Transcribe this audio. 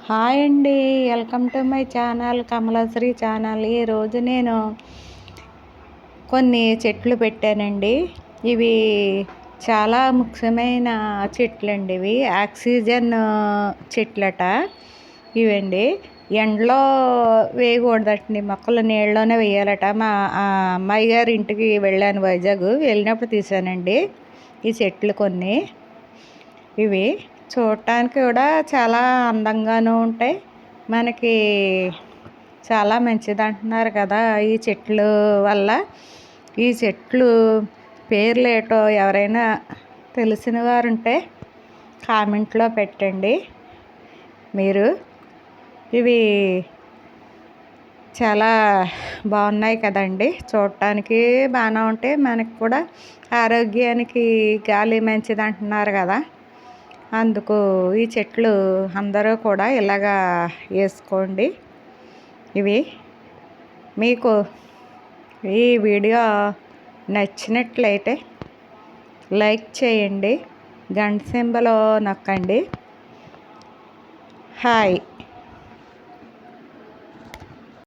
Hi అండి. Welcome to my channel Kamalasri channel. ఈరోజు నేను కొన్ని చెట్లు పెట్టానండి. ఇవి చాలా ముఖ్యమైన చెట్లండి. ఇవి ఆక్సిజన్ చెట్లట ఇవండి. ఎండలో వేయకూడదటండి, మొక్కలు నీళ్ళలోనే వేయాలట. మా అమ్మాయి గారి ఇంటికి వెళ్ళాను, వైజాగ్. వెళ్ళినప్పుడు తీసానండి ఈ చెట్లు కొన్ని. ఇవి చూడటానికి కూడా చాలా అందంగానూ ఉంటాయి, మనకి చాలా మంచిది అంటున్నారు కదా ఈ చెట్లు వల్ల. ఈ చెట్లు పేర్లు ఏటో ఎవరైనా తెలిసిన వారు ఉంటే కామెంట్లో పెట్టండి మీరు. ఇవి చాలా బాగున్నాయి కదండి, చూడటానికి బాగానే ఉంటాయి, మనకి కూడా ఆరోగ్యానికి గాలి మంచిది అంటున్నారు కదా. అందుకు ఈ చెట్లు అందరూ కూడా ఇలాగా వేసుకోండి. ఇవి మీకు ఈ వీడియో నచ్చినట్లయితే లైక్ చేయండి, గంట సింబల్ నొక్కండి. హాయ్.